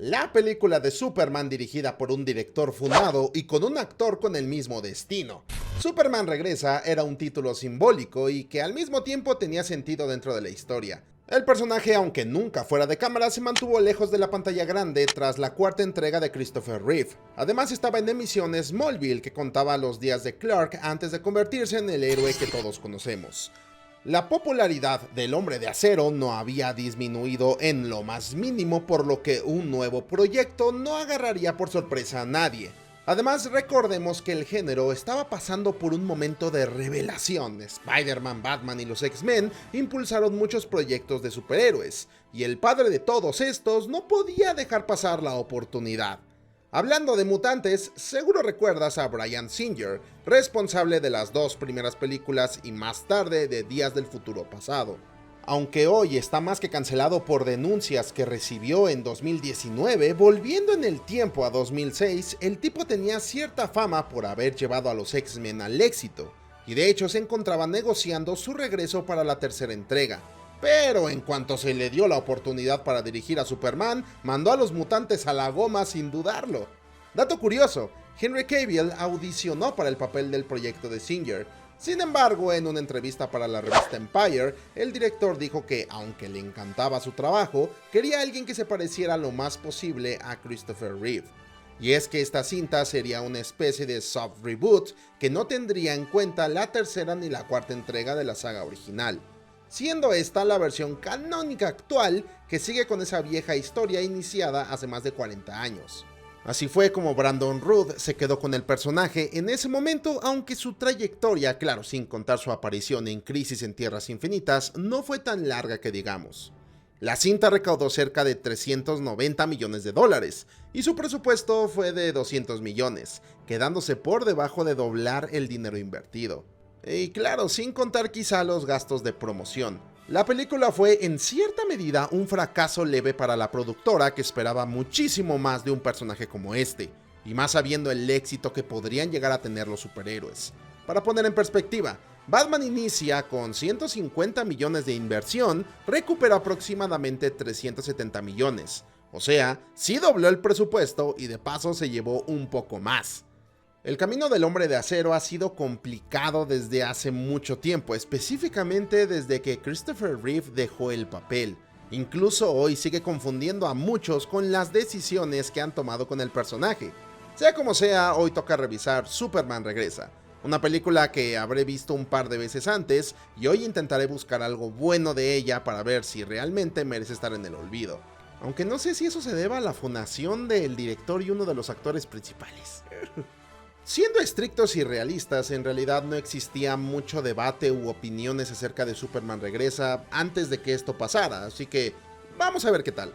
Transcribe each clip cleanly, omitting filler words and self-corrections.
La película de Superman dirigida por un director fundado y con un actor con el mismo destino. Superman Regresa era un título simbólico y que al mismo tiempo tenía sentido dentro de la historia. El personaje, aunque nunca fuera de cámara, se mantuvo lejos de la pantalla grande tras la cuarta entrega de Christopher Reeve. Además estaba en emisión Smallville, que contaba los días de Clark antes de convertirse en el héroe que todos conocemos. La popularidad del Hombre de Acero no había disminuido en lo más mínimo, por lo que un nuevo proyecto no agarraría por sorpresa a nadie. Además, recordemos que el género estaba pasando por un momento de revelación. Spider-Man, Batman y los X-Men impulsaron muchos proyectos de superhéroes, y el padre de todos estos no podía dejar pasar la oportunidad. Hablando de mutantes, seguro recuerdas a Bryan Singer, responsable de las dos primeras películas y más tarde de Días del Futuro Pasado. Aunque hoy está más que cancelado por denuncias que recibió en 2019, volviendo en el tiempo a 2006, el tipo tenía cierta fama por haber llevado a los X-Men al éxito, y de hecho se encontraba negociando su regreso para la tercera entrega. Pero en cuanto se le dio la oportunidad para dirigir a Superman, mandó a los mutantes a la goma sin dudarlo. Dato curioso, Henry Cavill audicionó para el papel del proyecto de Singer. Sin embargo, en una entrevista para la revista Empire, el director dijo que, aunque le encantaba su trabajo, quería a alguien que se pareciera lo más posible a Christopher Reeve. Y es que esta cinta sería una especie de soft reboot que no tendría en cuenta la tercera ni la cuarta entrega de la saga original, siendo esta la versión canónica actual que sigue con esa vieja historia iniciada hace más de 40 años. Así fue como Brandon Routh se quedó con el personaje en ese momento, aunque su trayectoria, claro, sin contar su aparición en Crisis en Tierras Infinitas, no fue tan larga que digamos. La cinta recaudó cerca de 390 millones de dólares y su presupuesto fue de 200 millones, quedándose por debajo de doblar el dinero invertido. Y claro, sin contar quizá los gastos de promoción. La película fue en cierta medida un fracaso leve para la productora, que esperaba muchísimo más de un personaje como este, y más sabiendo el éxito que podrían llegar a tener los superhéroes. Para poner en perspectiva, Batman inicia con 150 millones de inversión, recupera aproximadamente 370 millones, o sea, sí dobló el presupuesto y de paso se llevó un poco más. El camino del Hombre de Acero ha sido complicado desde hace mucho tiempo, específicamente desde que Christopher Reeve dejó el papel. Incluso hoy sigue confundiendo a muchos con las decisiones que han tomado con el personaje. Sea como sea, hoy toca revisar Superman Regresa, una película que habré visto un par de veces antes, y hoy intentaré buscar algo bueno de ella para ver si realmente merece estar en el olvido. Aunque no sé si eso se deba a la fundación del director y uno de los actores principales. Siendo estrictos y realistas, en realidad no existía mucho debate u opiniones acerca de Superman Regresa antes de que esto pasara, así que vamos a ver qué tal.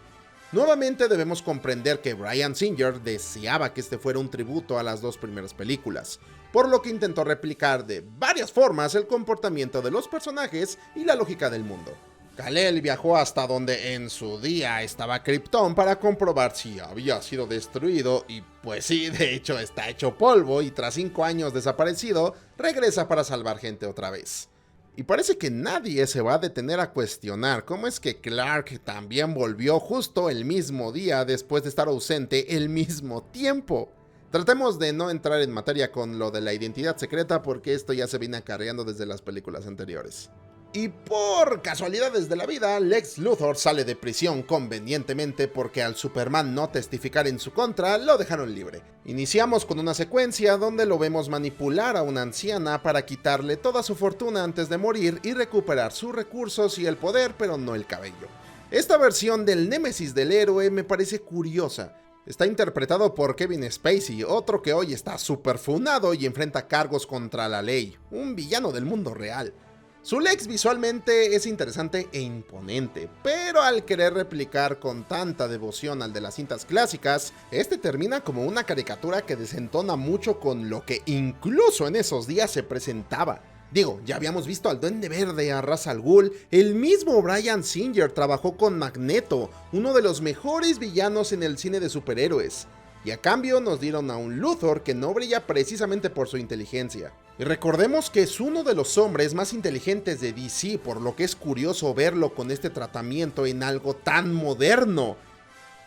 Nuevamente debemos comprender que Bryan Singer deseaba que este fuera un tributo a las dos primeras películas, por lo que intentó replicar de varias formas el comportamiento de los personajes y la lógica del mundo. Kal-El viajó hasta donde en su día estaba Krypton para comprobar si había sido destruido, y pues sí, de hecho está hecho polvo, y tras 5 años desaparecido, regresa para salvar gente otra vez. Y parece que nadie se va a detener a cuestionar cómo es que Clark también volvió justo el mismo día después de estar ausente el mismo tiempo. Tratemos de no entrar en materia con lo de la identidad secreta, porque esto ya se viene acarreando desde las películas anteriores. Y por casualidades de la vida, Lex Luthor sale de prisión convenientemente porque al Superman no testificar en su contra, lo dejaron libre. Iniciamos con una secuencia donde lo vemos manipular a una anciana para quitarle toda su fortuna antes de morir y recuperar sus recursos y el poder, pero no el cabello. Esta versión del némesis del héroe me parece curiosa. Está interpretado por Kevin Spacey, otro que hoy está súper funado y enfrenta cargos contra la ley, un villano del mundo real. Su Lex visualmente es interesante e imponente, pero al querer replicar con tanta devoción al de las cintas clásicas, este termina como una caricatura que desentona mucho con lo que incluso en esos días se presentaba. Digo, ya habíamos visto al Duende Verde, a Ra's al Ghul, el mismo Bryan Singer trabajó con Magneto, uno de los mejores villanos en el cine de superhéroes. Y a cambio nos dieron a un Luthor que no brilla precisamente por su inteligencia. Y recordemos que es uno de los hombres más inteligentes de DC, por lo que es curioso verlo con este tratamiento en algo tan moderno.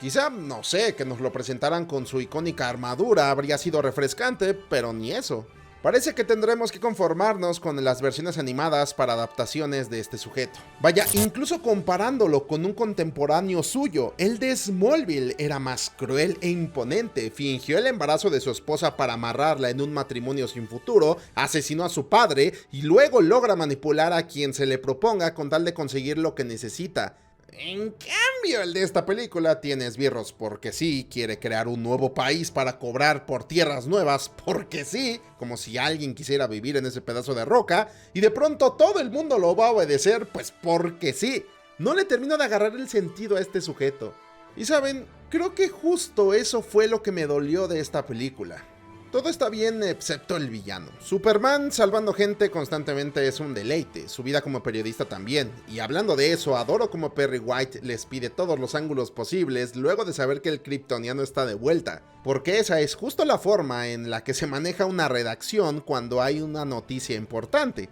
Quizá, no sé, que nos lo presentaran con su icónica armadura habría sido refrescante, pero ni eso. Parece que tendremos que conformarnos con las versiones animadas para adaptaciones de este sujeto. Vaya, incluso comparándolo con un contemporáneo suyo, el de Smallville era más cruel e imponente. Fingió el embarazo de su esposa para amarrarla en un matrimonio sin futuro, asesinó a su padre y luego logra manipular a quien se le proponga con tal de conseguir lo que necesita. En cambio, el de esta película tiene esbirros porque sí, quiere crear un nuevo país para cobrar por tierras nuevas porque sí, como si alguien quisiera vivir en ese pedazo de roca, y de pronto todo el mundo lo va a obedecer pues porque sí. No le termino de agarrar el sentido a este sujeto. Y saben, creo que justo eso fue lo que me dolió de esta película. Todo está bien excepto el villano. Superman salvando gente constantemente es un deleite, su vida como periodista también. Y hablando de eso, adoro como Perry White les pide todos los ángulos posibles luego de saber que el kryptoniano está de vuelta. Porque esa es justo la forma en la que se maneja una redacción cuando hay una noticia importante.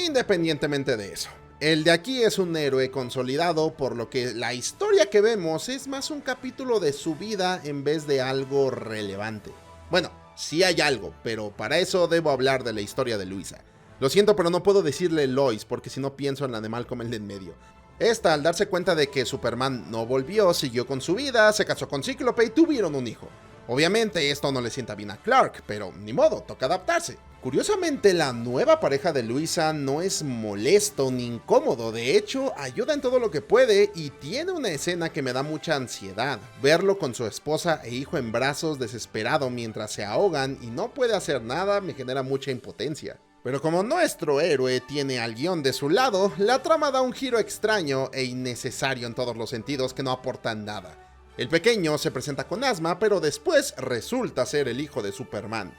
Independientemente de eso. El de aquí es un héroe consolidado, por lo que la historia que vemos es más un capítulo de su vida en vez de algo relevante. Bueno, sí hay algo, pero para eso debo hablar de la historia de Luisa. Lo siento, pero no puedo decirle Lois, porque si no pienso en la de Malcolm el de en medio. Esta, al darse cuenta de que Superman no volvió, siguió con su vida, se casó con Cíclope y tuvieron un hijo. Obviamente esto no le sienta bien a Clark, pero ni modo, toca adaptarse. Curiosamente, la nueva pareja de Luisa no es molesto ni incómodo, de hecho, ayuda en todo lo que puede y tiene una escena que me da mucha ansiedad. Verlo con su esposa e hijo en brazos desesperado mientras se ahogan y no puede hacer nada me genera mucha impotencia. Pero como nuestro héroe tiene al guión de su lado, la trama da un giro extraño e innecesario en todos los sentidos que no aportan nada. El pequeño se presenta con asma, pero después resulta ser el hijo de Superman.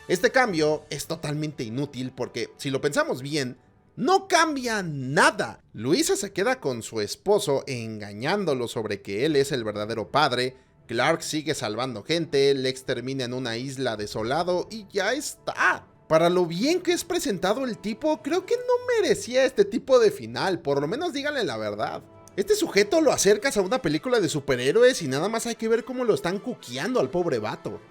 Este cambio es totalmente inútil porque, si lo pensamos bien, no cambia nada. Luisa se queda con su esposo engañándolo sobre que él es el verdadero padre, Clark sigue salvando gente, Lex termina en una isla desolado y ya está. Para lo bien que es presentado el tipo, creo que no merecía este tipo de final, por lo menos díganle la verdad. Este sujeto lo acercas a una película de superhéroes y nada más hay que ver cómo lo están cuqueando al pobre vato.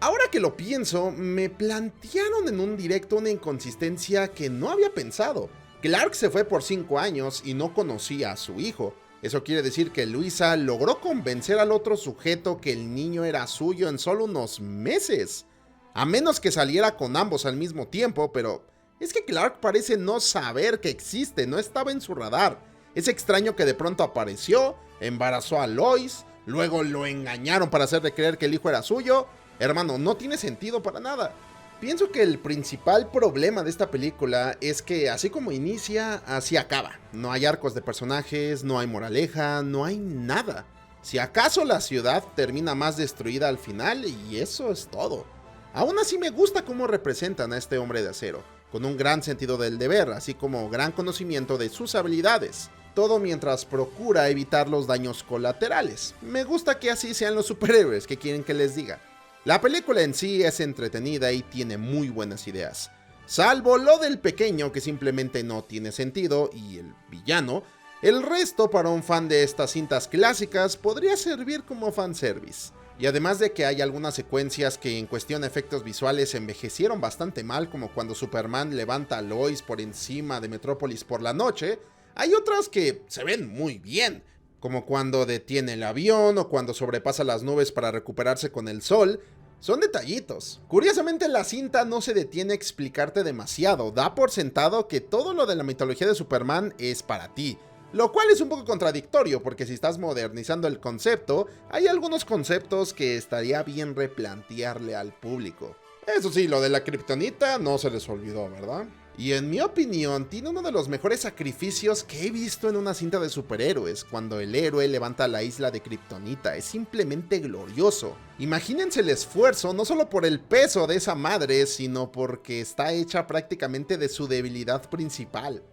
Ahora que lo pienso, me plantearon en un directo una inconsistencia que no había pensado. Clark se fue por 5 años y no conocía a su hijo. Eso quiere decir que Luisa logró convencer al otro sujeto que el niño era suyo en solo unos meses. A menos que saliera con ambos al mismo tiempo, pero es que Clark parece no saber que existe, no estaba en su radar. Es extraño que de pronto apareció, embarazó a Lois, luego lo engañaron para hacerle creer que el hijo era suyo. Hermano, no tiene sentido para nada. Pienso que el principal problema de esta película es que así como inicia, así acaba. No hay arcos de personajes, no hay moraleja, no hay nada. Si acaso la ciudad termina más destruida al final y eso es todo. Aún así me gusta cómo representan a este hombre de acero, con un gran sentido del deber, así como gran conocimiento de sus habilidades. Todo mientras procura evitar los daños colaterales. Me gusta que así sean los superhéroes, que quieren que les diga. La película en sí es entretenida y tiene muy buenas ideas. Salvo lo del pequeño que simplemente no tiene sentido y el villano, el resto para un fan de estas cintas clásicas podría servir como fanservice. Y además de que hay algunas secuencias que en cuestión de efectos visuales envejecieron bastante mal, como cuando Superman levanta a Lois por encima de Metrópolis por la noche, hay otras que se ven muy bien, como cuando detiene el avión o cuando sobrepasa las nubes para recuperarse con el sol. Son detallitos. Curiosamente la cinta no se detiene a explicarte demasiado, da por sentado que todo lo de la mitología de Superman es para ti. Lo cual es un poco contradictorio porque si estás modernizando el concepto, hay algunos conceptos que estaría bien replantearle al público. Eso sí, lo de la kriptonita no se les olvidó, ¿verdad? Y en mi opinión, tiene uno de los mejores sacrificios que he visto en una cinta de superhéroes, cuando el héroe levanta la isla de Kriptonita. Es simplemente glorioso. Imagínense el esfuerzo, no solo por el peso de esa madre, sino porque está hecha prácticamente de su debilidad principal.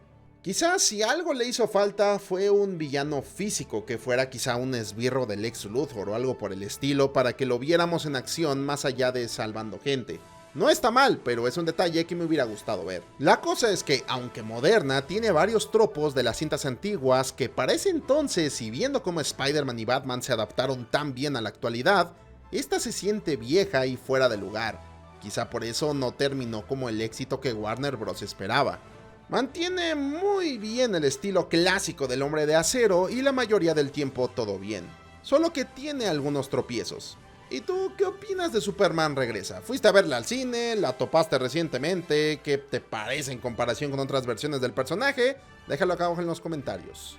Quizás si algo le hizo falta fue un villano físico que fuera quizá un esbirro del Lex Luthor o algo por el estilo para que lo viéramos en acción más allá de salvando gente. No está mal, pero es un detalle que me hubiera gustado ver. La cosa es que, aunque moderna, tiene varios tropos de las cintas antiguas que para ese entonces, y viendo cómo Spider-Man y Batman se adaptaron tan bien a la actualidad, esta se siente vieja y fuera de lugar. Quizá por eso no terminó como el éxito que Warner Bros. Esperaba. Mantiene muy bien el estilo clásico del Hombre de Acero y la mayoría del tiempo todo bien. Solo que tiene algunos tropiezos. ¿Y tú qué opinas de Superman Regresa? ¿Fuiste a verla al cine? ¿La topaste recientemente? ¿Qué te parece en comparación con otras versiones del personaje? Déjalo acá abajo en los comentarios.